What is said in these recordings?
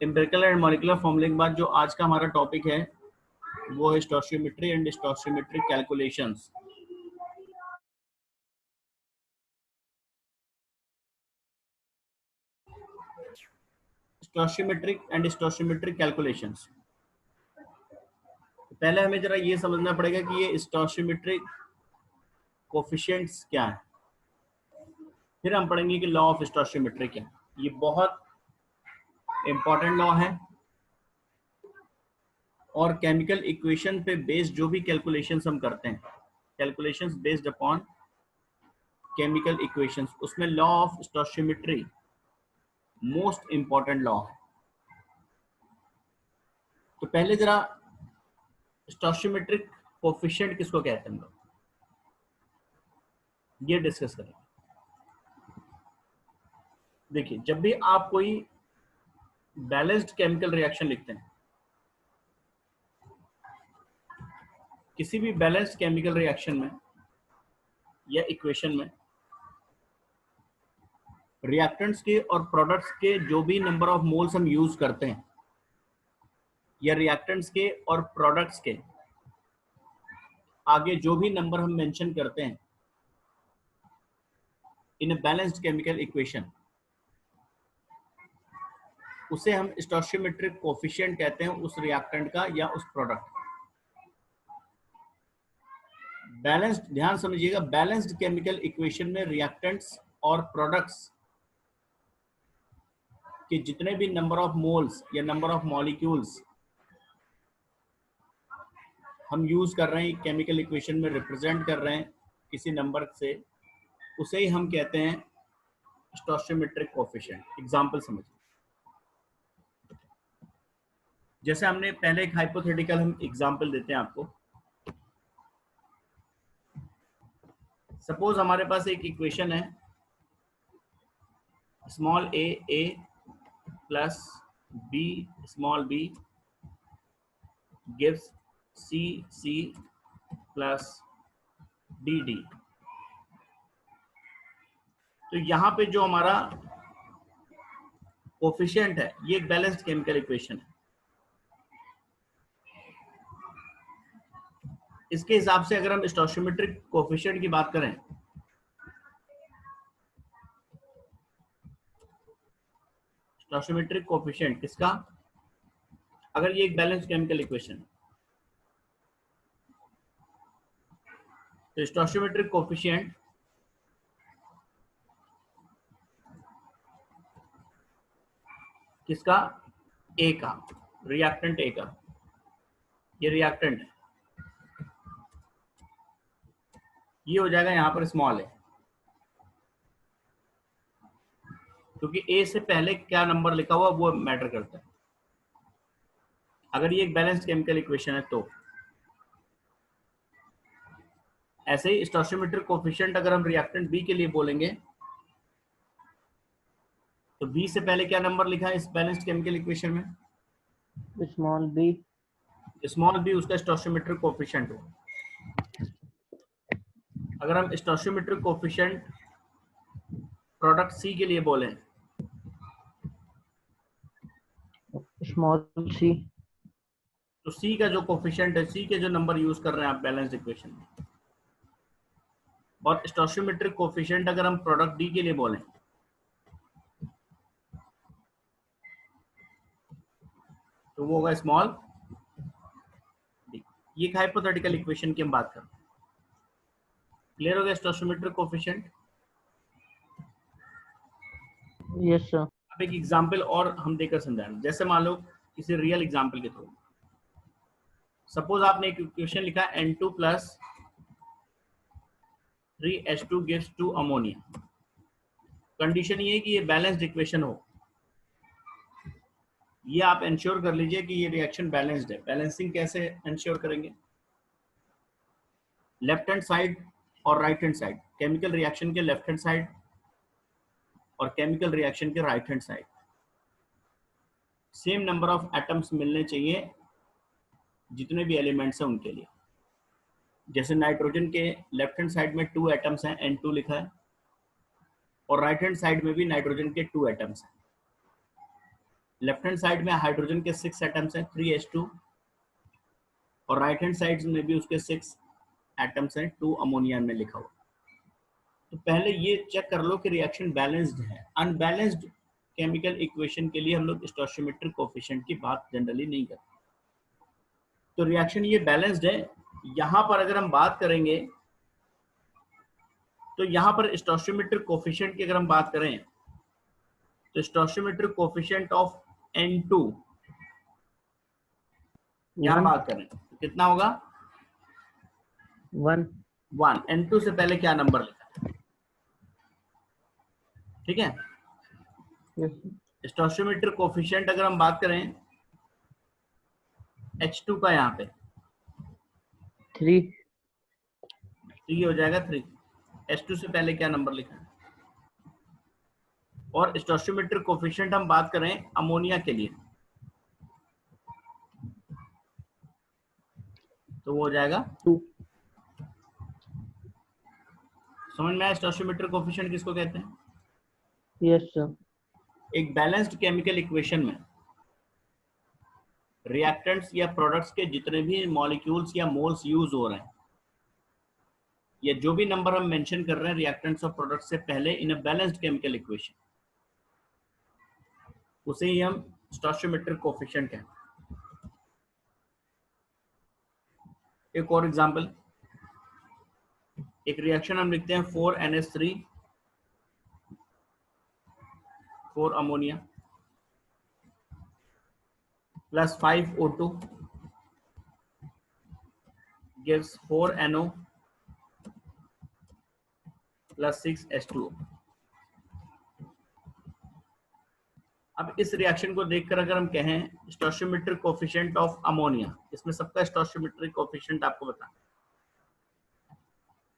Empirical and molecular फॉर्मूले के बाद जो आज का हमारा टॉपिक है वो है stoichiometry and stoichiometric calculations. Stoichiometric and stoichiometric calculations. पहले हमें जरा ये समझना पड़ेगा कि ये स्टोइचियोमेट्रिक कोफिशिएंट्स क्या है, फिर हम पढ़ेंगे कि लॉ ऑफ स्टोइचियोमेट्री क्या है। ये बहुत इंपॉर्टेंट लॉ है और केमिकल इक्वेशन पे बेस्ड जो भी कैलकुलेशंस हम करते हैं, calculations based upon chemical equations, उसमें law of stoichiometry most important law है। तो पहले जरा स्टोइचियोमेट्रिक कोफिशिएंट किसको कहते हैं हम लोग, ये डिस्कस करें। देखिए, जब भी आप कोई बैलेंस्ड केमिकल रिएक्शन लिखते हैं, किसी भी बैलेंस्ड केमिकल रिएक्शन में या इक्वेशन में रिएक्टेंट्स के और प्रोडक्ट्स के जो भी नंबर ऑफ मोल्स हम यूज करते हैं, या रिएक्टेंट्स के और प्रोडक्ट्स के आगे जो भी नंबर हम मेंशन करते हैं इन अ बैलेंस्ड केमिकल इक्वेशन, उसे हम स्टोइचियोमेट्रिक कोफिशिएंट कहते हैं, उस रिएक्टेंट का या उस प्रोडक्ट। बैलेंस्ड, ध्यान समझिएगा, बैलेंस्ड केमिकल इक्वेशन में रिएक्टेंट्स और प्रोडक्ट्स के जितने भी नंबर ऑफ मोल्स या नंबर ऑफ मॉलिक्यूल्स हम यूज कर रहे हैं, केमिकल इक्वेशन में रिप्रेजेंट कर रहे हैं किसी नंबर से, उसे ही हम कहते हैं स्टोइचियोमेट्रिक कोफिशिएंट। एग्जांपल समझिए, जैसे हमने पहले एक हाइपोथेटिकल हम एग्जांपल देते हैं आपको। सपोज हमारे पास एक इक्वेशन है, small A plus B small B gives C plus D. तो यहाँ पे जो हमारा कोफिशिएंट है, ये एक बैलेंस्ड केमिकल इक्वेशन है। इसके हिसाब से अगर हम स्टोइचियोमेट्रिक कोफिशिएंट की बात करें, स्टोइचियोमेट्रिक कोफिशिएंट किसका, अगर ये एक बैलेंस्ड केमिकल इक्वेशन है तो स्टोइचियोमेट्रिक कोफिशिएंट किसका, ए का, रिएक्टेंट ए का। ये रिएक्टेंट है, ये हो जाएगा यहां पर स्मॉल है, क्योंकि ए से पहले क्या नंबर लिखा हुआ वो मैटर करता है अगर ये एक बैलेंस्ड केमिकल इक्वेशन है तो। ऐसे ही स्टोइचियोमेट्रिक कोफिशिएंट अगर हम रिएक्टेंट बी के लिए बोलेंगे तो बी से पहले क्या नंबर लिखा है इस बैलेंस्ड केमिकल इक्वेशन में, स्मॉल बी। स्मॉल बी उसका स्टोइचियोमेट्रिक कोफिशिएंट हो। अगर हम स्टोइचियोमेट्रिक कोफिशिएंट प्रोडक्ट सी के लिए बोलें, स्मॉल सी, तो सी का जो कोफिशिएंट है, सी के जो नंबर यूज कर रहे हैं आप बैलेंस्ड इक्वेशन में, और स्टोइचियोमेट्रिक कोफिशिएंट अगर हम प्रोडक्ट डी के लिए बोलें तो वो होगा स्मॉल डी। ये एक हाइपोथेटिकल इक्वेशन की हम बात कर रहे हैं। क्लियर हो गया स्टोइचियोमेट्रिक कोफिशिएंट? Yes sir. अब एक एग्जांपल और हम देकर समझाएंगे। जैसे मान लो किसी रियल एग्जांपल के थ्रू, सपोज आपने एक इक्वेशन लिखा N2 plus 3H2 gives 2 ammonia. Condition ये है कि ये बैलेंस्ड इक्वेशन हो, ये आप इंश्योर कर लीजिए कि ये रिएक्शन बैलेंस्ड है। बैलेंसिंग कैसे इंश्योर करेंगे, लेफ्ट हैंड साइड और right hand side, chemical reaction के लेफ्ट हैंड साइड और केमिकल रिएक्शन के right hand side same number of atoms मिलने चाहिए जितने भी एलिमेंट्स हैं उनके लिए। जैसे नाइट्रोजन के लेफ्ट हैंड साइड में 2 एटम्स हैं, N2 लिखा है, और राइट हैंड साइड में भी नाइट्रोजन के 2 एटम्स हैं। लेफ्ट हैंड साइड में हाइड्रोजन के 6 एटम्स हैं 3H2, और राइट हैंड साइड में भी उसके 6 एटम्स हैं 2 अमोनिया में लिखा हुआ। तो पहले ये चेक कर लो कि रिएक्शन बैलेंस्ड है। अनबैलेंस्ड केमिकल इक्वेशन के लिए हम लोग स्टोइचियोमेट्रिक कोएफिशिएंट की बात जनरली नहीं करते। तो रिएक्शन ये बैलेंस्ड है। यहां पर अगर हम बात करेंगे तो यहां पर स्टोइचियोमेट्रिक कोएफिशिएंट की अगर हम बात करें तो स्टोइचियोमेट्रिक कोएफिशिएंट ऑफ N2 यहां बात करें तो कितना होगा? 1। 1। N2 से पहले क्या नंबर लिखा है? ठीक है। yes, स्टोइचियोमेट्रिक कोएफिशिएंट अगर हम बात करें H2 का यहाँ पे 3। तो ये हो जाएगा 3। H2 से पहले क्या नंबर लिखा है? और स्टोइचियोमेट्रिक कोएफिशिएंट हम बात करें अमोनिया के लिए तो वो हो जाएगा 2। समझ में आया स्टोइचियोमेट्रिक कोएफिशिएंट किसको कहते हैं? Yes sir. एक बैलेंस्ड केमिकल इक्वेशन में रिएक्टेंट्स या प्रोडक्ट्स के जितने भी मॉलिक्यूल्स या मोल्स यूज हो रहे हैं या जो भी नंबर हम मेंशन कर रहे हैं रिएक्टेंट्स और प्रोडक्ट्स से पहले इन अ बैलेंस्ड केमिकल इक्वेशन, उसे ही हम स्टोइचियोमेट्रिक कोएफिशिएंट कहते हैं। एक और एग्जांपल, एक रिएक्शन हम लिखते हैं 4NH3 4 ammonia plus 5O2 gives 4NO plus 6H2O। अब इस रिएक्शन को देखकर अगर हम कहें स्टोइचियोमेट्रिक कोएफिशिएंट ऑफ अमोनिया, इसमें सबका स्टोइचियोमेट्रिक कोएफिशिएंट आपको बता,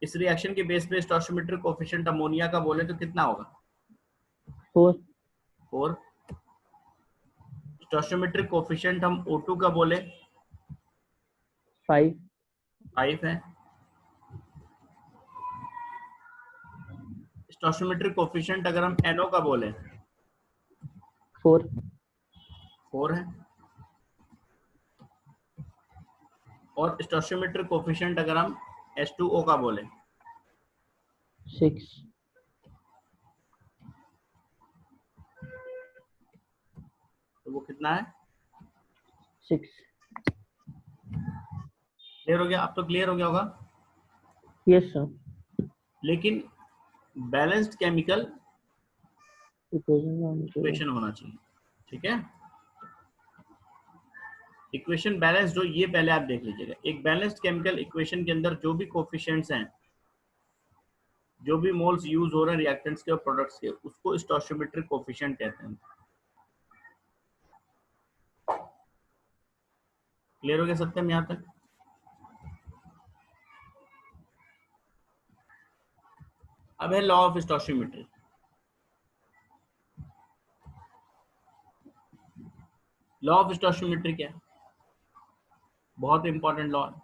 इस रिएक्शन के बेस पे स्टोइचियोमेट्रिक कोएफिशिएंट अमोनिया का बोले तो कितना होगा? 4। 4। स्टोइचियोमेट्रिक कोएफिशिएंट हम O2 का बोले 5। 5 है। स्टोइचियोमेट्रिक कोएफिशिएंट अगर हम NO का बोले 4। 4 है। और स्टोइचियोमेट्रिक कोएफिशिएंट अगर हम H2O का बोले 6। तो वो कितना है? 6। क्लियर हो गया? अब तो क्लियर हो गया होगा। Yes sir. लेकिन बैलेंस्ड केमिकल इक्वेशन इक्वेशन होना चाहिए। ठीक है, इक्वेशन बैलेंस्ड हो ये पहले आप देख लीजिएगा। एक बैलेंस्ड केमिकल इक्वेशन के अंदर जो भी कोएफिशिएंट्स हैं, जो भी मोल्स यूज हो रहे हैं रिएक्टेंट्स के और प्रोडक्ट्स के, उसको स्टोइचियोमेट्रिक कोएफिशिएंट कहते हैं। क्लियर हो गया सत्यम यहां तक? अब है law of stoichiometry. Law of stoichiometry क्या है? बहुत इंपॉर्टेंट लॉ है।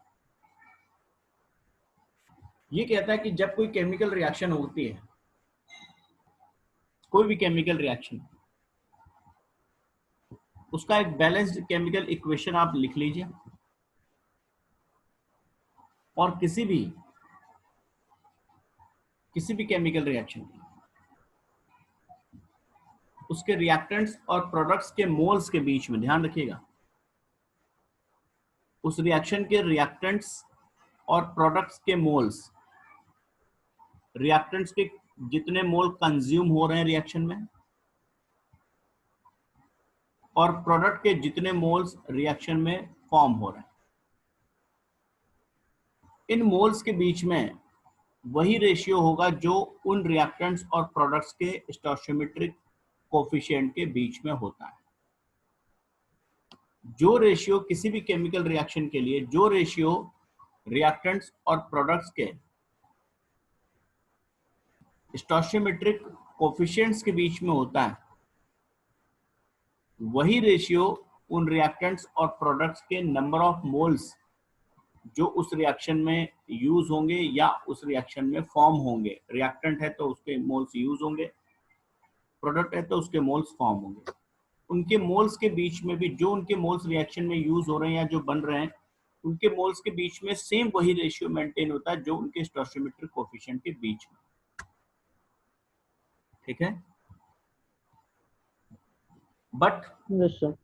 ये कहता है कि जब कोई केमिकल रिएक्शन होती है, कोई भी केमिकल रिएक्शन, उसका एक बैलेंस्ड केमिकल इक्वेशन आप लिख लीजिए और किसी भी केमिकल रिएक्शन की उसके रिएक्टेंट्स और प्रोडक्ट्स के मोल्स के बीच में, ध्यान रखिएगा, उस रिएक्शन के रिएक्टेंट्स और प्रोडक्ट्स के मोल्स, रिएक्टेंट्स के जितने मोल कंज्यूम हो रहे हैं रिएक्शन में और प्रोडक्ट के जितने मोल्स रिएक्शन में फॉर्म हो रहे हैं, इन मोल्स के बीच में वही रेशियो होगा जो उन रिएक्टेंट्स और प्रोडक्ट्स के स्टोइचियोमेट्रिक कोएफिशिएंट के बीच में होता है। जो रेशियो किसी भी केमिकल रिएक्शन के लिए, जो रेशियो रिएक्टेंट्स और प्रोडक्ट्स के स्टोइचियोमेट्रिक कोएफिशिएंट्स के बीच में होता है, वही रेशियो उन रिएक्टेंट्स और प्रोडक्ट्स के नंबर ऑफ मोल्स जो उस रिएक्शन में यूज होंगे या उस रिएक्शन में फॉर्म होंगे। रिएक्टेंट है तो उसके मोल्स यूज होंगे, प्रोडक्ट है तो उसके मोल्स फॉर्म होंगे। उनके मोल्स के बीच में भी जो उनके मोल्स रिएक्शन में यूज हो रहे हैं या जो बन रहे हैं उनके मोल्स के बीच में सेम वही रेशियो मेंटेन होता है जो उनके स्टोइचियोमेट्रिक कोफिशिएंट के बीच में। ठीक है, बट यस सर।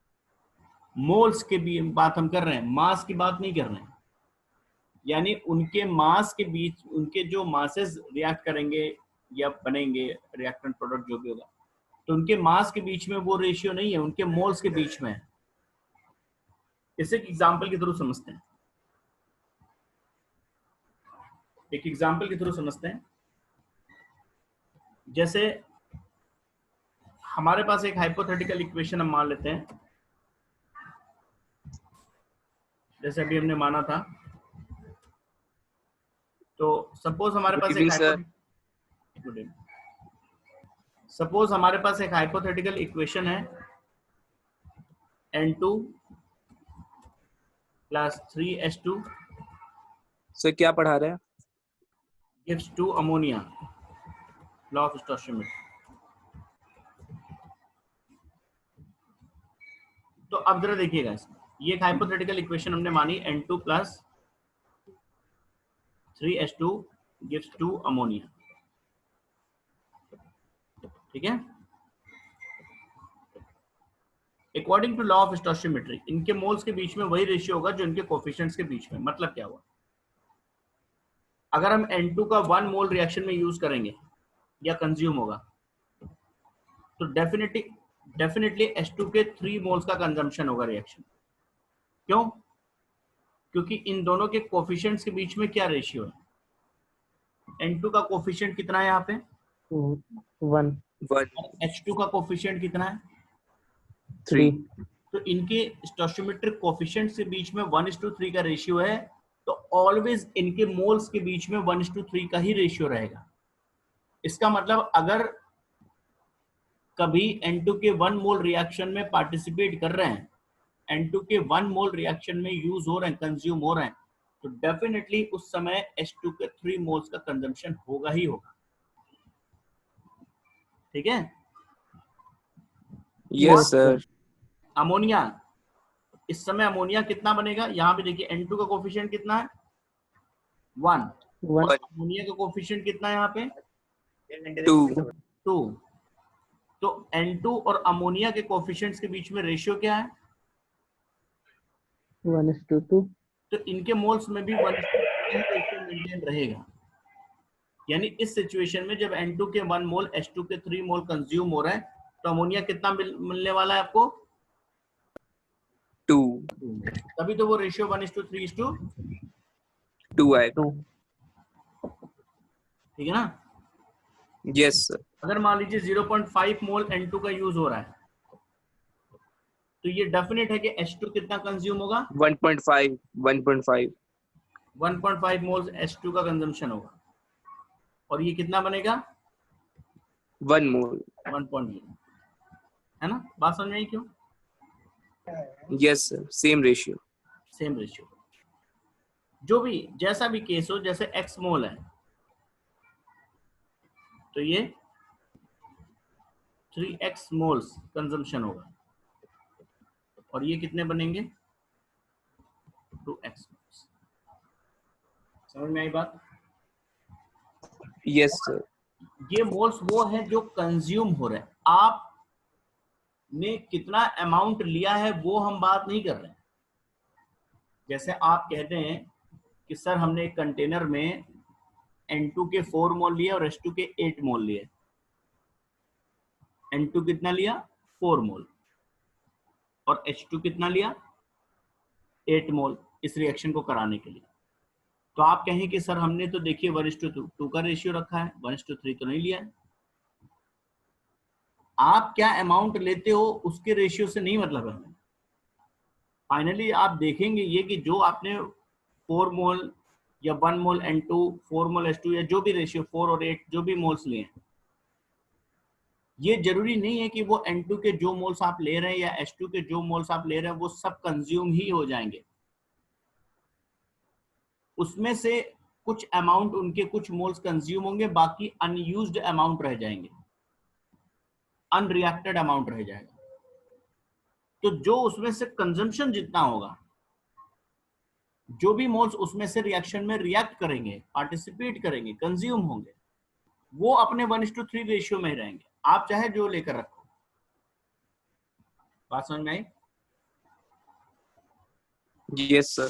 मोल्स के भी बात हम कर रहे हैं, मास की बात नहीं कर रहे हैं। यानी उनके मास के बीच उनके जो मासेस रिएक्ट करेंगे या बनेंगे रिएक्टेंट प्रोडक्ट जो भी होगा, तो उनके मास के बीच में वो रेशियो नहीं है, उनके मोल्स के बीच में है। इसे एक एग्जांपल के थ्रू समझते हैं, एक एग्जांपल के थ्रू समझते हैं। जैसे हमारे पास एक हाइपोथेटिकल इक्वेशन हम मान लेते हैं, जैसे अभी हमने माना था। तो सपोज हमारे पास एक हाइपोथेटिकल इक्वेशन है N2 plus 3H2 सर क्या पढ़ा रहे हैं? gives 2 ammonia, law of stoichiometry। तो अब जरा देखिएगा इसमें, ये एक हाइपोथेटिकल इक्वेशन हमने मानी N2 plus 3H2 gives 2 ammonia। ठीक है, according to law of stoichiometry इनके मोल्स के बीच में वही रेशियो होगा जो इनके कोफिशिएंट्स के बीच में। मतलब क्या हुआ, अगर हम N2 का 1 मोल रिएक्शन में यूज करेंगे या कंज्यूम होगा तो डेफिनेटली H2 के 3 मोल्स का कंजम्पशन होगा रिएक्शन। क्यों? क्योंकि इन दोनों के कोफिशिएंट्स के बीच में क्या रेशियो है, N2 का कोफिशिएंट कितना है यहाँ पे 1, H2 का कोफिशिएंट कितना है 3। तो इनके स्टोइचियोमेट्रिक कोफिशिएंट्स के बीच में 1:3 का रेशियो है। तो ऑलवेज इनके मोल्स के बीच में 1:3 का ही रेशियो रहेगा। इसका मतलब अगर कभी N2 के 1 मोल रिएक्शन में पार्टिसिपेट कर रहे हैं, N2 के 1 मोल रिएक्शन में यूज हो रहे हैं, कंज्यूम हो रहे हैं, तो डेफिनेटली उस समय H2 के 3 मोल्स का कंजम्पशन होगा ही होगा। ठीक है, यस सर। अमोनिया, इस समय अमोनिया कितना बनेगा, यहाँ पे देखिए N2 का कोफिशिएंट कितना है 1, अमोनिया का कोफिशिएंट कितना है यहाँ पे 2। तो N2 और अमोनिया के कोफिशिएंट्स के बीच में रेशियो क्या है 1:2। तो इनके मोल्स में भी 1:3 रेशियो मेंटेन रहेगा। यानी इस सिचुएशन में जब N2 के 1 मोल H2 के 3 मोल कंज्यूम हो रहे हैं तो अमोनिया कितना मिलने वाला है आपको 2। तभी तो वो रेशियो 1:3:2 आएगा। ठीक है ना। Yes sir. अगर मान लीजिए 0.5 मोल N2 का यूज हो रहा है तो ये डेफिनेट है कि H2 कितना कंज्यूम होगा 1.5 मोल्स H2 का कंजम्पशन होगा और ये कितना बनेगा 1 मोल 1.0 है ना। बात समझ में आई क्यों? यस सर, सेम रेशियो जो भी जैसा भी केस हो, जैसे X मोल है तो ये 3x मोल्स कंजम्पशन होगा और ये कितने बनेंगे 2x मोल्स। समझ में आई बात? Yes sir. ये मोल्स वो है जो कंज्यूम हो रहे हैं, आपने कितना अमाउंट लिया है वो हम बात नहीं कर रहे हैं। जैसे आप कहते हैं कि सर हमने एक कंटेनर में N2 के 4 मोल लिए और H2 के 8 मोल लिए। N2 कितना लिया 4 मोल और H2 कितना लिया 8 मोल इस रिएक्शन को कराने के लिए। तो आप कहें कि सर हमने तो देखिए 1:2 का रेशियो रखा है, 1:3 तो नहीं लिया है। आप क्या अमाउंट लेते हो उसके रेशियो से नहीं मतलब है हमें। फाइनली आप देखेंगे ये कि जो आपने 4 मोल या 1 मोल N2 4 मोल H2 या जो भी रेशियो 4 और 8 जो भी मोल्स लिए हैं, ये जरूरी नहीं है कि वो N2 के जो मोल्स आप ले रहे हैं या H2 के जो मोल्स आप ले रहे हैं वो सब कंज्यूम ही हो जाएंगे। उसमें से कुछ अमाउंट उनके कुछ मोल्स कंज्यूम होंगे, बाकी अनयूज्ड अमाउंट रह जाएंगे, अनरिएक्टेड अमाउंट रह जाएगा। तो जो उसमें से कंजम्पशन जितना होगा, जो भी मोल्स उसमें से रिएक्शन में रिएक्ट करेंगे, पार्टिसिपेट करेंगे, कंज्यूम होंगे, वो अपने 1:3 रेशियो में ही रहेंगे। आप चाहे जो लेकर रखो। बात समझ में आई? Yes sir.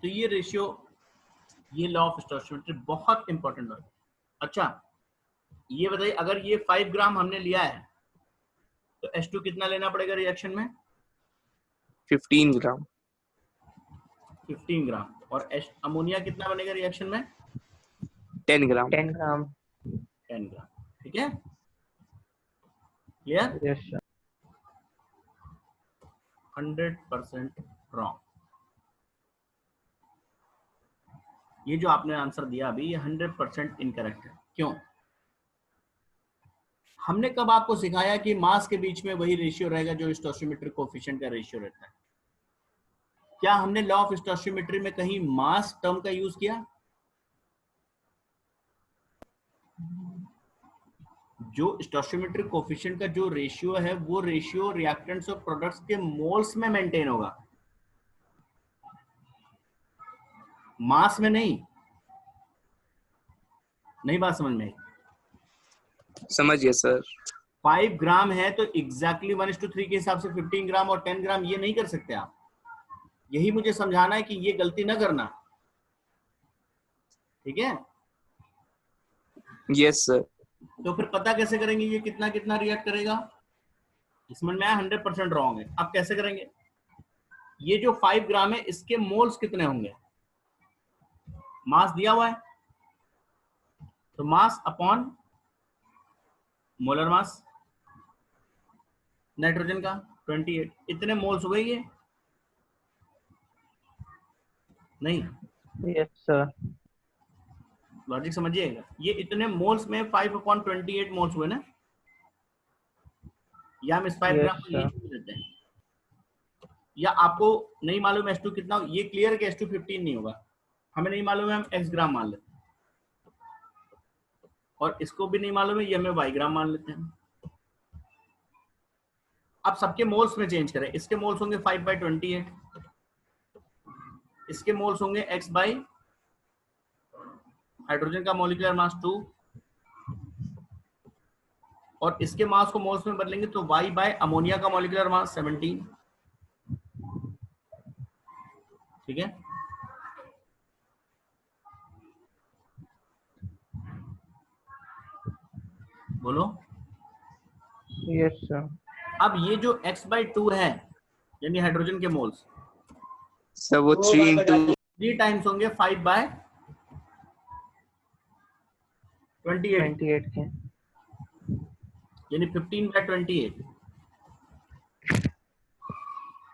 तो ये रेशियो, ये लॉ ऑफ स्टोइचियोमेट्री बहुत इंपॉर्टेंट है। अच्छा ये बताइए, अगर ये 5 ग्राम हमने लिया है तो H2 कितना लेना पड़ेगा रिएक्शन में? 15 ग्राम। 15 ग्राम। और अमोनिया कितना बनेगा रिएक्शन में? 10 ग्राम। 10 ग्राम। 10 ग्राम। ठीक है, क्लियर? Yes sir. 100% रॉन्ग। ये जो आपने आंसर दिया अभी, ये 100% इनकरेक्ट है। क्यों? हमने कब आपको सिखाया कि मास के बीच में वही रेशियो रहेगा जो स्टोइचियोमेट्रिक कोएफिशिएंट का रेशियो रहता है? क्या हमने लॉ ऑफ स्टोइचियोमेट्री में कहीं मास टर्म का यूज किया? जो स्टोइचियोमेट्रिक कोएफिशिएंट का जो रेशियो है, वो रेशियो रिएक्टेंट्स और प्रोडक्ट्स के मोल्स में मेंटेन होगा, मास में नहीं। नहीं बात समझ में आई? समझिए सर। 5 ग्राम है तो एग्जैक्टली 1:3 के हिसाब से 15 ग्राम और 10 ग्राम ये नहीं कर सकते आप। यही मुझे समझाना है कि ये गलती ना करना। ठीक है? Yes sir. तो फिर पता कैसे करेंगे ये कितना कितना रिएक्ट करेगा? समझ में आया? 100% रॉन्ग है। अब कैसे करेंगे? ये जो 5 ग्राम है इसके मोल्स कितने होंगे? मास दिया हुआ है, तो mass upon molar mass nitrogen का 28, इतने मोल्स हो गए ये? नहीं, यस सर। लॉजिक समझिएगा। ये इतने मोल्स में 5/28 मोल्स हुए ना, या हम इस 5 ग्राम को यही छोड़ देते हैं? या आपको नहीं मालूम H2 कितना? ये क्लियर है कि H2 15 नहीं होगा, हमें नहीं मालूम है, हम x ग्राम मान लेते हैं। और इसको भी नहीं मालूम है, ये हमें y ग्राम मान लेते हैं। अब सबके मोल्स में चेंज करें। इसके मोल्स होंगे 5/28, इसके मोल्स होंगे x बाई हाइड्रोजन का मॉलिक्यूलर मास 2, और इसके मास को मोल्स में बदलेंगे तो y बाय अमोनिया का मॉलिक्यूलर मास 17। ठीक है? बोलो। Yes sir. अब ये जो x/2 है, यानी हाइड्रोजन के मोल्स, सर वो 3 into 3 टाइम्स होंगे 5/28 28 के। यानी 15/28।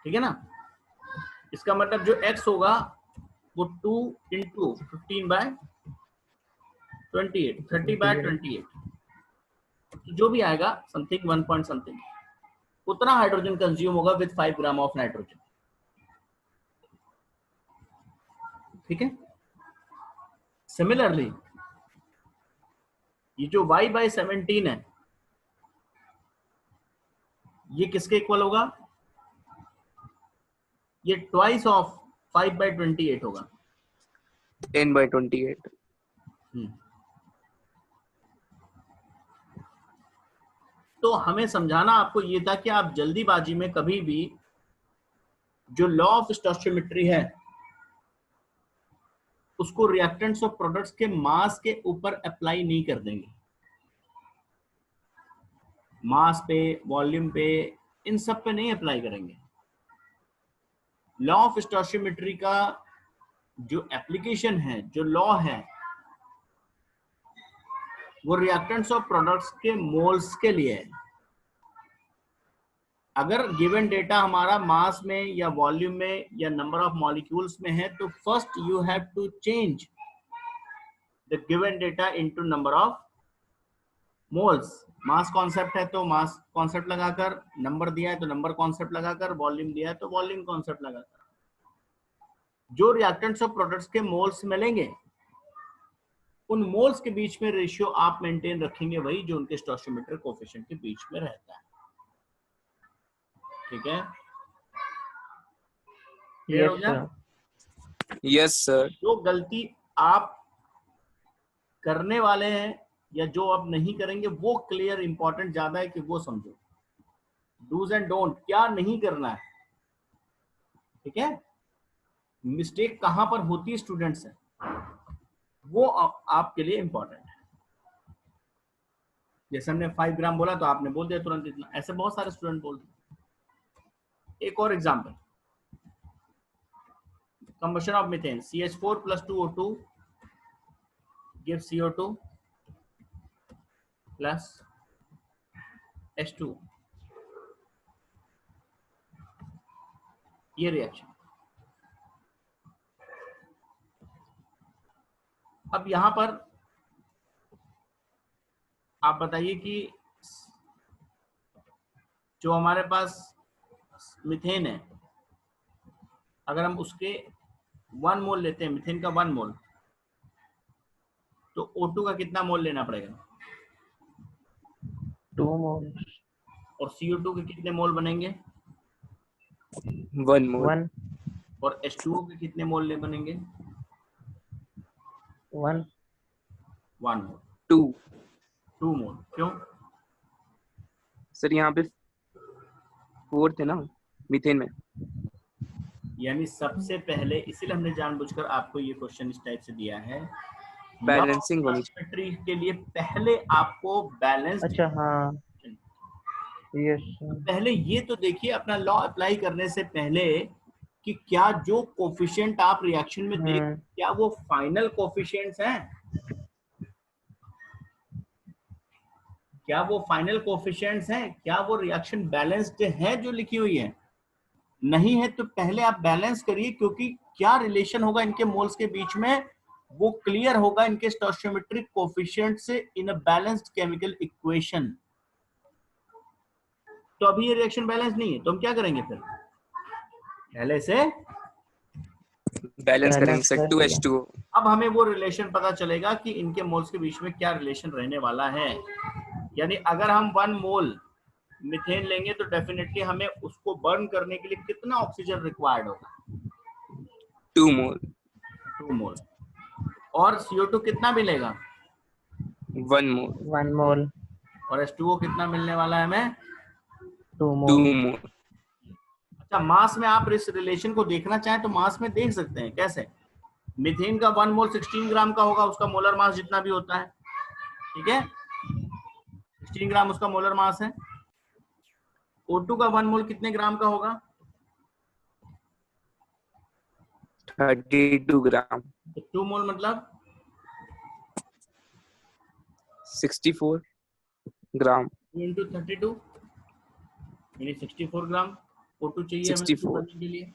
ठीक है ना? इसका मतलब जो x होगा वो 2 into 15/28, 30/28। तो जो भी आएगा समथिंग 1 पॉइंट समथिंग, उतना हाइड्रोजन कंज्यूम होगा विद 5 ग्राम ऑफ नाइट्रोजन। ठीक है? सिमिलरली ये जो y/17 है, ये किसके इक्वल होगा? ये ट्वाइस ऑफ 5/28 होगा। 10/28। तो हमें समझाना आपको ये था कि आप जल्दीबाजी में कभी भी जो लॉ ऑफ स्टोइचियोमेट्री है उसको रिएक्टेंट्स और प्रोडक्ट्स के मास के ऊपर अप्लाई नहीं कर देंगे। मास पे, वॉल्यूम पे, इन सब पे नहीं अप्लाई करेंगे। लॉ ऑफ स्टोइचियोमेट्री का जो एप्लीकेशन है, जो लॉ है, वो रिएक्टेंट्स और प्रोडक्ट्स के मोल्स के लिए है। अगर गिवन डेटा हमारा मास में या वॉल्यूम में या नंबर ऑफ मॉलिक्यूल्स में है तो first you have to change the given data into number of moles. Mass concept है तो मास कॉन्सेप्ट लगाकर, नंबर दिया है तो नंबर कॉन्सेप्ट लगाकर, वॉल्यूम दिया है तो वॉल्यूम कॉन्सेप्ट लगाकर जो रिएक्टेंट्स और प्रोडक्ट्स के मोल्स मिलेंगे, उन मोल्स के बीच में रेशियो आप मेंटेन रखेंगे, वही जो उनके स्टोइचियोमेट्रिक कोएफिशिएंट के बीच में रहता है। ठीक है, क्लियर हो Yes, गया? sir. Yes, sir. जो गलती आप करने वाले हैं या जो आप नहीं करेंगे वो क्लियर इंपॉर्टेंट ज्यादा है कि वो समझो। डूज एंड डोंट, क्या नहीं करना है, ठीक है। मिस्टेक कहां पर होती है स्टूडेंट्स से, वो आपके लिए इंपॉर्टेंट है। जैसे हमने 5 ग्राम बोला तो आपने बोल दिया तुरंत इतना, ऐसे बहुत सारे स्टूडेंट बोलते हैं। एक और example, combustion of methane, CH4 plus 2O2 gives CO2 plus H2, ये रिएक्शन। अब यहां पर आप बताइए कि जो हमारे पास मिथेन है, अगर हम उसके 1 मोल लेते हैं, मिथेन का 1 मोल, तो O2 का कितना मोल लेना पड़ेगा? 2 moles. और CO2 के कितने मोल बनेंगे? 1 more. 1. और H2O के कितने मोल बनेंगे? 1. 1 मोल। 2. 2 मोल। क्यों? सर यहाँ पे 4 थे ना मीथेन में। यानी सबसे पहले, इसीलिए हमने जानबूझकर आपको ये क्वेश्चन इस टाइप से दिया है। बैलेंसिंग होनी चाहिए। सिमेट्री के लिए पहले आपको बैलेंस, अच्छा, हाँ. Yes, sir. पहले ये तो देखिए अपना लॉ अप्लाई करने से पहले कि क्या जो कोफिशिएंट आप रिएक्शन में देख, क्या वो फाइनल कोफिशिएंट्स हैं, क्या वो फाइनल कोफिशिएंट्स हैं, क्या वो रिएक्शन बैलेंस्ड है जो लिखी हुई है? नहीं है तो पहले आप बैलेंस करिए, क्योंकि क्या रिलेशन होगा इनके मोल्स के बीच में वो क्लियर होगा इनके स्टोइचियोमेट्रिक कोफिशिएंट से इन अ बैलेंस्ड केमिकल इक्वेशन। तो अभी ये रिएक्शन बैलेंस नहीं है तो हम क्या करेंगे? फिर पहले से बैलेंस करेंगे सर, 2H2O। अब हमें वो रिलेशन पता चलेगा कि इनके मोल्स के बीच में क्या रिलेशन रहने वाला है। यानी अगर हम 1 मोल मीथेन लेंगे तो डेफिनेटली हमें उसको बर्न करने के लिए कितना ऑक्सीजन रिक्वायर्ड होगा? 2 more. 2 मोल। और CO2 कितना मिलेगा? 1 more. 1 mole. और H2O कितना मिलने वाला है हमें? 2 2 mole. more. अच्छा, मास में आप इस रिलेशन को देखना चाहें तो मास में देख सकते हैं। कैसे? मीथेन का 1 मोल 16 ग्राम का होगा, उसका मोलर मास जितना भी होता है, ठीक है, 16 ग्राम उसका मोलर मास है। O2 का 1 मोल कितने ग्राम का होगा? 32 ग्राम। 2 मोल मतलब 64 ग्राम। 2 into 32 यानी 64 ग्राम O2 चाहिए हमें 64 बनने के लिए।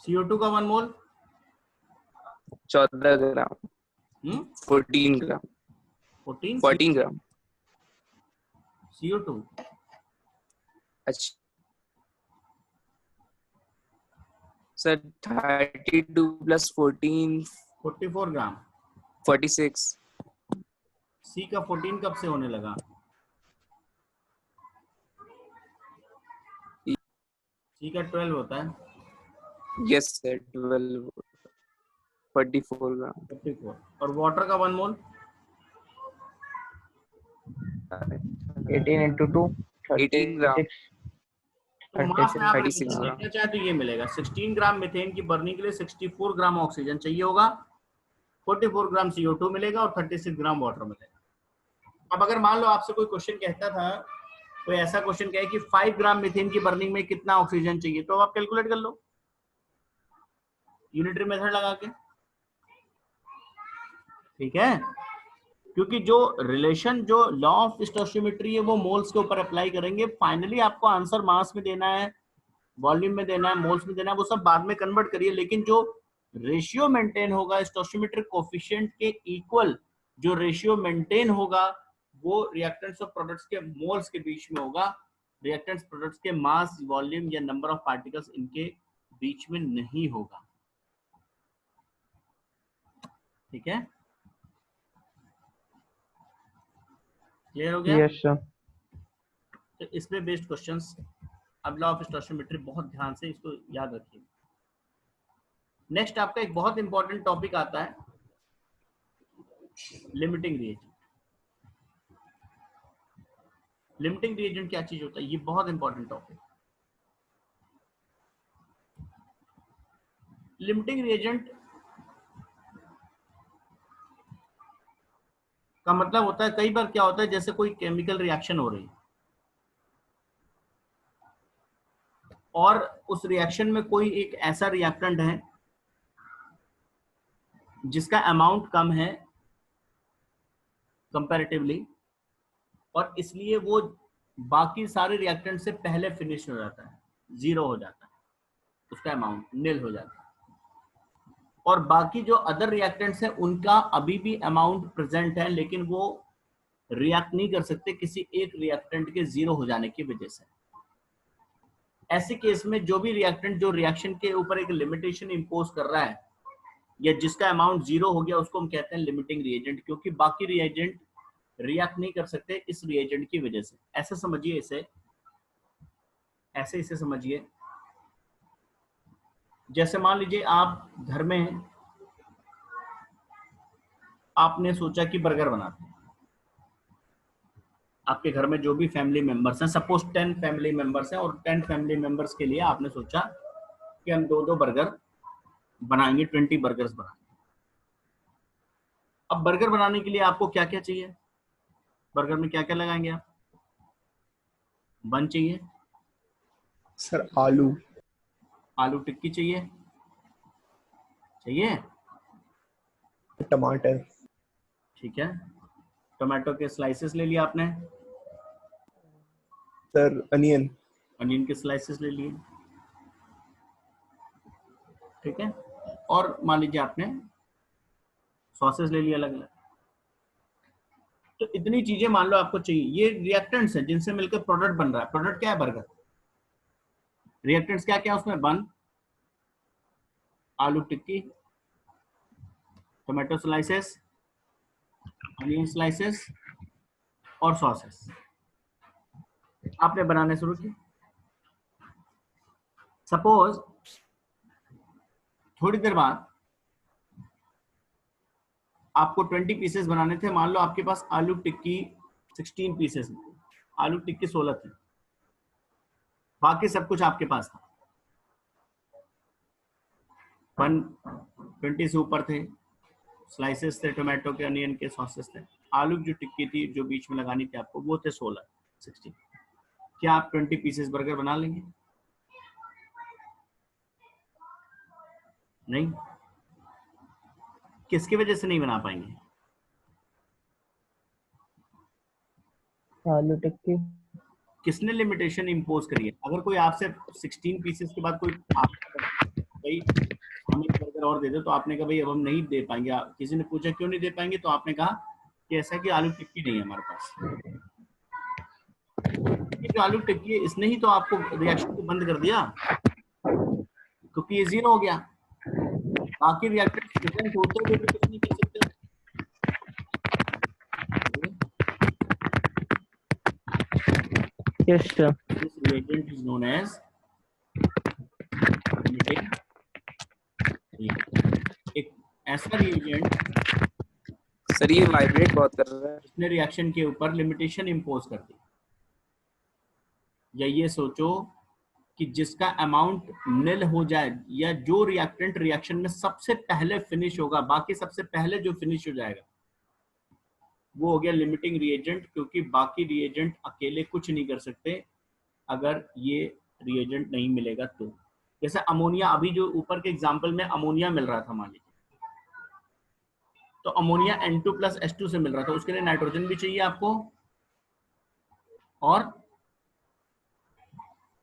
CO2 का 1 मोल 14 ग्राम। 14 ग्राम। 14 ग्राम। CO2। अच्छा सर, 32 प्लस 14 44 ग्राम। 46। C का 14 कब से होने लगा? C का 12 होता है। यस सर, 12 44 ग्राम। 44। और वाटर का 1 मोल 18 into 2. 18 ग्राम। 36. तो मास में आप 36 रिलेशन ग्राम। देखना चाहे तो ये मिलेगा। 16 ग्राम मीथेन की बर्निंग के लिए 64 ग्राम ऑक्सीजन चाहिए होगा, 44 ग्राम CO2 मिलेगा और 36 ग्राम वाटर मिलेगा। अब अगर मान लो आपसे कोई क्वेश्चन कहता था, कोई ऐसा क्वेश्चन कहे कि 5 ग्राम मीथेन की बर्निंग में कितना ऑक्सीजन चाहिए, तो आप कैलकुलेट कर लो यूनिटरी मेथड लगा के, ठीक है। क्योंकि जो रिलेशन, जो लॉ ऑफ स्टोइचियोमेट्री है वो मोल्स के ऊपर अप्लाई करेंगे। फाइनली आपको आंसर मास में देना है, वॉल्यूम में देना है, मोल्स में देना है, वो सब बाद में कन्वर्ट करिए। लेकिन जो रेशियो मेंटेन होगा स्टोइचियोमेट्रिक कोफिशिएंट के इक्वल, जो रेशियो मेंटेन होगा वो रिएक्टेंट्स और प्रोडक्ट्स के मोल्स के बीच में होगा। रिएक्टेंट्स प्रोडक्ट्स के मास, वॉल्यूम या नंबर ऑफ पार्टिकल्स इनके बीच में नहीं होगा, ठीक है। क्लियर हो गया? Yes, sir. तो इसमें बेस्ड क्वेश्चंस, अब लॉ ऑफ स्टोइचियोमेट्री बहुत ध्यान से इसको याद रखिए। नेक्स्ट आपका एक बहुत इंपॉर्टेंट टॉपिक आता है लिमिटिंग रिएजेंट। लिमिटिंग रिएजेंट क्या चीज होता है, ये बहुत इंपॉर्टेंट टॉपिक। लिमिटिंग रिएजेंट का मतलब होता है, कई बार क्या होता है जैसे कोई केमिकल रिएक्शन हो रही है और उस रिएक्शन में कोई एक ऐसा रिएक्टेंट है जिसका अमाउंट कम है कंपैरेटिवली, और इसलिए वो बाकी सारे रिएक्टेंट से पहले फिनिश हो जाता है, जीरो हो जाता है, उसका अमाउंट निल हो जाता है। और बाकी जो अदर रिएक्टेंट्स हैं उनका अभी भी अमाउंट प्रेजेंट है, लेकिन वो रिएक्ट नहीं कर सकते किसी एक रिएक्टेंट के जीरो हो जाने की वजह से। ऐसे केस में जो भी रिएक्टेंट जो रिएक्शन के ऊपर एक लिमिटेशन इंपोज कर रहा है या जिसका अमाउंट जीरो हो गया, उसको हम कहते हैं लिमिटिंग रिएजेंट, क्योंकि बाकी रिएजेंट रिएक्ट नहीं कर सकते इस रिएजेंट की वजह से। ऐसे समझिए इसे, ऐसे इसे समझिए, जैसे मान लीजिए आप घर में हैं, आपने सोचा कि बर्गर बनाते हैं। आपके घर में जो भी फैमिली मेंबर्स हैं, सपोज 10 फैमिली मेंबर्स हैं, और 10 फैमिली मेंबर्स के लिए आपने सोचा कि हम 2-2 बर्गर बनाएंगे, 20 बर्गर्स बनाएंगे। अब बर्गर बनाने के लिए आपको क्या क्या चाहिए, बर्गर में क्या क्या लगाएंगे आप? बन चाहिए सर, आलू आलू टिक्की चाहिए, चाहिए टमाटर ठीक है। टोमेटो के स्लाइसेस ले लिए आपने, सर, अनियन अनियन के स्लाइसेस ले लिए, ठीक है। और मान लीजिए आपने सॉसेस ले लिए अलग अलग। तो इतनी चीजें मान लो आपको चाहिए, ये रिएक्टेंट्स हैं जिनसे मिलकर प्रोडक्ट बन रहा है। प्रोडक्ट क्या है? बर्गर। रिएक्टेंट्स क्या क्या उसमें? बन, आलू टिक्की, टोमेटो स्लाइसेस, अनियन स्लाइसेस और सॉसेस। आपने बनाने शुरू किया। सपोज थोड़ी देर बाद आपको 20 पीसेस बनाने थे। मान लो आपके पास आलू टिक्की 16 पीसेस, आलू टिक्की 16 थे, बाकी सब कुछ आपके पास था। 20 से ऊपर थे, स्लाइसेस थे, टोमेटो के, अनियन के, सॉसेस थे। आलू जो टिक्की थी जो बीच में लगानी थी आपको, वो थे 16। क्या आप 20 पीसेस बर्गर बना लेंगे? नहीं। किसकी वजह से नहीं बना पाएंगे? आलू टिक्की। किसने लिमिटेशन इंपोज करी है? अगर कोई आपसे 16 पीसेस के बाद कोई भाई हमें एक बर्गर और दे दो, तो आपने कहा भाई अब हम नहीं दे पाएंगे। किसी ने पूछा क्यों नहीं दे पाएंगे, तो आपने कहा कि ऐसा कि आलू टिक्की नहीं है हमारे पास। जो आलू टिक्की है इसने ही तो आपको रिएक्शन को बंद कर दिया, क्योंकि ये जीरो हो गया। बाकी रिएक्टेंट्स प्रेजेंट होते हुए भी कुछ नहीं कर सकते। Yes, sir. This reagent is known as limiting reagent. एक ऐसा रिएजेंट सर ये वाइब्रेट बहुत कर रहा है। जिसने रिएक्शन के ऊपर लिमिटेशन इंपोज कर दी, या ये सोचो कि जिसका अमाउंट निल हो जाए, या जो रिएक्टेंट रिएक्शन में सबसे पहले फिनिश होगा, बाकी सबसे पहले जो फिनिश हो जाएगा वो हो गया लिमिटिंग रिएजेंट, क्योंकि बाकी रिएजेंट अकेले कुछ नहीं कर सकते अगर ये रिएजेंट नहीं मिलेगा तो। जैसे अमोनिया, अभी जो ऊपर के एग्जांपल में अमोनिया मिल रहा था मान लीजिए, तो अमोनिया N2+H2 से मिल रहा था, उसके लिए नाइट्रोजन भी चाहिए आपको और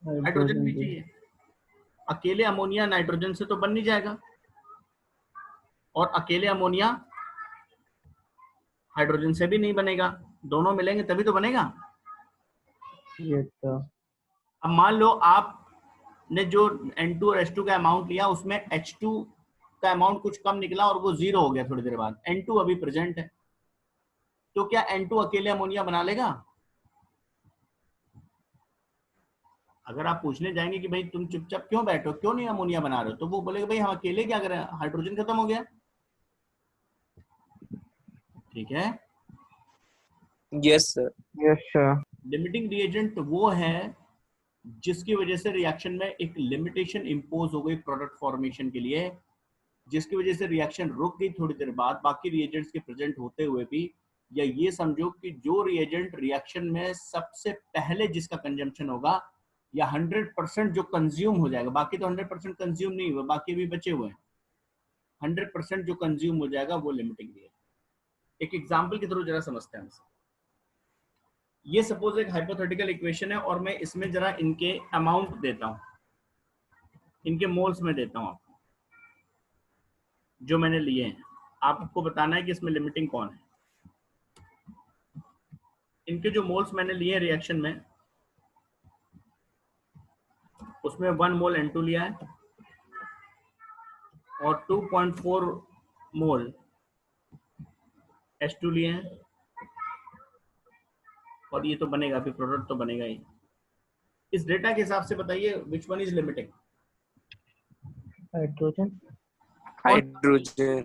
हाइड्रोजन भी चाहिए। अकेले अमोनिया नाइट्रोजन से तो बन नहीं जाएगा, और अकेले अमोनिया हाइड्रोजन से भी नहीं बनेगा, दोनों मिलेंगे तभी तो बनेगा। Yes, sir. अब मान लो आपने जो N2 और H2 का अमाउंट लिया, उसमें H2 का अमाउंट कुछ कम निकला और वो जीरो हो गया थोड़ी देर बाद। N2 अभी प्रेजेंट है, तो क्या N2 अकेले अमोनिया बना लेगा? अगर आप पूछने जाएंगे कि भाई तुम चुपचाप क्यों बैठो, क्यों नहीं अमोनिया बना रहे हो, तो वो बोलेगा भाई हम अकेले क्या करें, हाइड्रोजन खत्म हो गया। ठीक है। Yes sir. Yes sir. Limiting reagent वो है जिसकी वजह से रिएक्शन में एक लिमिटेशन इंपोज हो गई प्रोडक्ट फॉर्मेशन के लिए, जिसकी वजह से रिएक्शन रुक गई थोड़ी देर बाद बाकी रिएजेंट्स के प्रेजेंट होते हुए भी। या ये समझो कि जो रिएजेंट रिएक्शन में सबसे पहले जिसका कंजम्पशन होगा या 100% जो कंज्यूम हो जाएगा, बाकी तो 100% कंज्यूम नहीं हुआ, बाकी भी बचे हुए हैं, 100% जो कंज्यूम हो जाएगा वो लिमिटिंग रिएजेंट। एक एग्जांपल के थ्रू जरा समझते हैं। ये सपोज एक हाइपोथेटिकल इक्वेशन है और मैं इसमें जरा इनके अमाउंट देता हूं, इनके मोल्स में देता हूं आपको, जो मैंने लिए हैं। आपको बताना है कि इसमें लिमिटिंग कौन है। इनके जो मोल्स मैंने लिए रिएक्शन में, उसमें 1 मोल N2 लिया है और 2.4 मोल H2 लिए हैं, और ये तो बनेगा, फिर प्रोडक्ट तो बनेगा ही। इस डेटा के हिसाब से बताइए which one is limiting. Hydrogen. Hydrogen.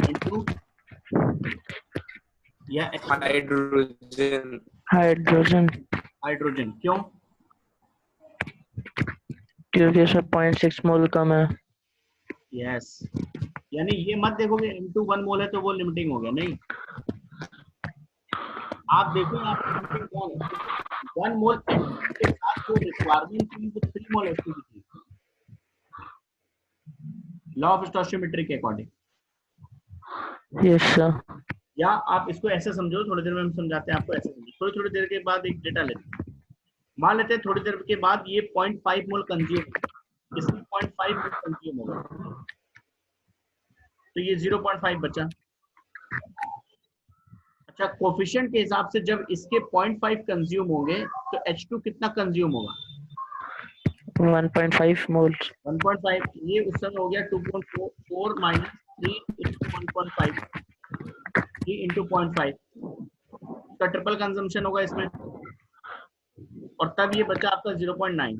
N2 या हाइड्रोजन। Hydrogen, hydrogen. क्यों? क्योंकि इसमें 0.6 मोल कम है। यस, यानी ये मत देखोगे N2 1 मोल है तो वो लिमिटिंग हो गया, नहीं। आप देखो यहाँ पे लिमिटिंग कौन है। 1 मोल N2 के साथ जो रिक्वायरमेंट थी वो 3 मोल H2 की थी, लॉ ऑफ स्टोइचियोमेट्री के अकॉर्डिंग। Yes sir. या आप इसको ऐसे समझो, थोड़ी देर में हम समझाते हैं आपको, ऐसे समझो। थोड़ी थोड़ी देर के बाद एक डेटा लेते हैं, मान लेते हैं थोड़ी देर के बाद ये 0.5 मोल कंज्यूम, इसमें 0.5 मोल कंज्यूम होगा, तो ये 0.5 बचा। अच्छा, कोफिशिएंट के हिसाब से जब इसके 0.5 कंज्यूम होंगे तो H2 कितना कंज्यूम होगा? 1.5 मोल। 1.5। ये उस समय हो गया 2.4 माइनस 3 into 1.5, 3 into 0.5 का ट्रिपल कंजम्पशन होगा इसमें, और तब ये बचा आपका 0.9।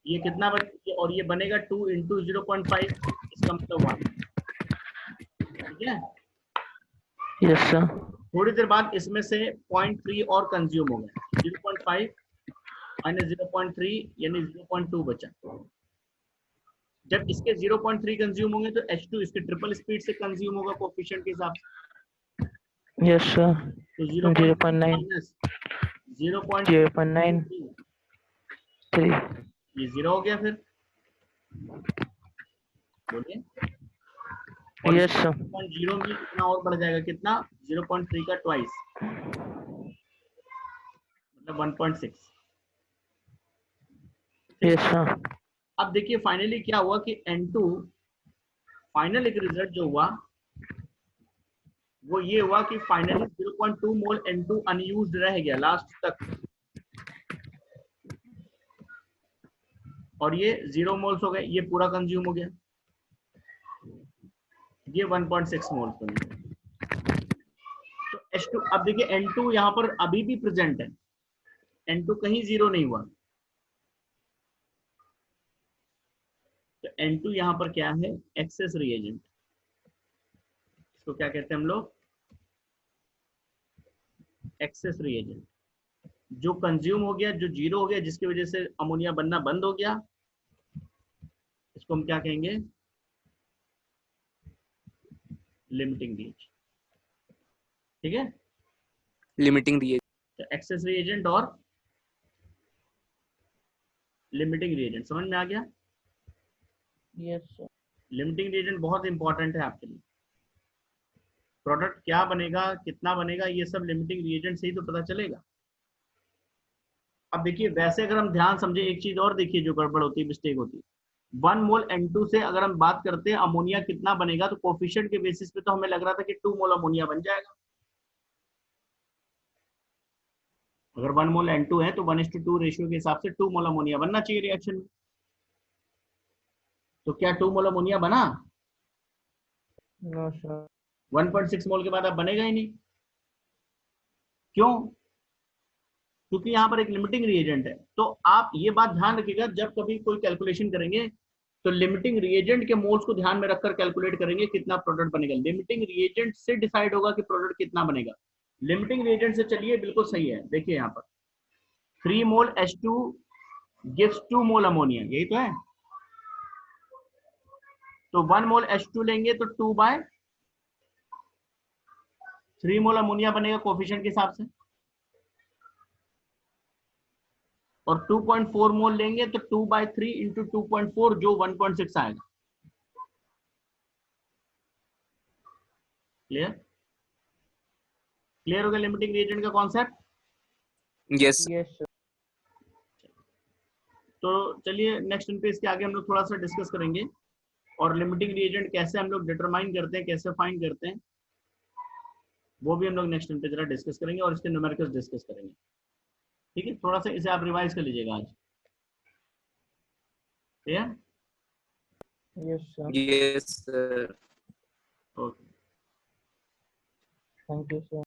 ये कितना बच, और ये बनेगा 2 into 0.5, इसका मतलब 1। ठीक है। Yes sir. थोड़ी देर बाद इसमें से 0.3 और कंज्यूम हो गया, 0.5 माइनस 0.3 यानी 0.2 बचा। जब इसके 0.3 कंज्यूम होंगे तो H2 इसके ट्रिपल स्पीड से कंज्यूम होगा कोफिशिएंट के हिसाब से। Yes sir. तो 0.9 0.9। माइनस 0.93। 0.3, ये 0 हो गया। फिर बोलिए। और यस सर। 0.0 में इतना और बढ़ जाएगा, कितना? 0.3 का ट्वाइस, मतलब 1.6। Yes sir. अब देखिए फाइनली क्या हुआ कि N2 फाइनल एक रिजल्ट जो हुआ वो ये हुआ कि फाइनली 0.2 मोल N2 अनयूज्ड रह गया लास्ट तक, और ये 0 मोल्स हो गए, ये पूरा कंज्यूम हो गया, ये 1.6 मोल्स बन गए। तो H2, अब देखिए N2 यहाँ पर अभी भी प्रेजेंट है, N2 कहीं 0 नहीं हुआ। तो N2 यहाँ पर क्या है? Access reagent. इसको क्या कहते हैं हम लोग? Access reagent. जो कंज्यूम हो गया, जो 0 हो गया, जिसकी वजह से अमोनिया बनना बंद हो गया, इसको हम क्या कहेंगे? Limiting reagent. ठीक है। Limiting reagent. तो एक्सेस रिएजेंट और लिमिटिंग रिएजेंट समझ में आ गया? Yes sir. लिमिटिंग रिएजेंट बहुत इंपॉर्टेंट है आपके लिए। प्रोडक्ट क्या बनेगा, कितना बनेगा, ये सब लिमिटिंग रिएजेंट से ही तो पता चलेगा। अब देखिए वैसे अगर हम ध्यान समझे, एक चीज और देखिए जो गड़बड़ होती है, मिस्टेक होती है। 1 मोल N2 से अगर हम बात करते हैं अमोनिया कितना बनेगा, तो कोफिशिएंट के बेसिस पे तो हमें लग रहा था कि 2 मोल अमोनिया बन जाएगा। अगर 1 मोल N2 है तो 1:2 रेशियो के हिसाब से 2 मोल अमोनिया बनना चाहिए रिएक्शन में। तो क्या 2 मोल अमोनिया बना? No sir. 1.6 मोल के बाद अब बनेगा ही नहीं। क्यों? क्योंकि यहाँ पर एक लिमिटिंग रिएजेंट है। तो आप ये बात ध्यान रखिएगा, जब कभी कोई कैलकुलेशन करेंगे तो लिमिटिंग रिएजेंट के मोल्स को ध्यान में रखकर कैलकुलेट करेंगे कितना प्रोडक्ट बनेगा। लिमिटिंग रिएजेंट से डिसाइड होगा कि प्रोडक्ट कितना बनेगा। लिमिटिंग रिएजेंट से चलिए, बिल्कुल सही है। देखिए यहाँ पर 3 मोल H2 गिव्स 2 मोल अमोनिया, यही तो है। तो 1 मोल H2 लेंगे तो 2/3 मोल अमोनिया बनेगा कोफिशिएंट के हिसाब से। और 2.4 मोल लेंगे तो 2/3 इंटू 2.4 जो 1.6 आएगा। क्लियर? क्लियर हो गया लिमिटिंग रिएजेंट का कॉन्सेप्ट? Yes yes sir. तो चलिए नेक्स्ट इन पे इसके आगे हम लोग थोड़ा सा डिस्कस करेंगे, और लिमिटिंग रिएजेंट कैसे हम लोग डिटरमाइन करते हैं, कैसे फाइंड करते हैं, वो भी हम लोग नेक्स्ट इन पे जरा डिस्कस करेंगे, और इसके न्यूमेरिकल्स डिस्कस करेंगे। ठीक है, थोड़ा सा इसे आप रिवाइज कर लीजिएगा आज। Clear? Yes sir. Yes sir. Okay. Thank you sir.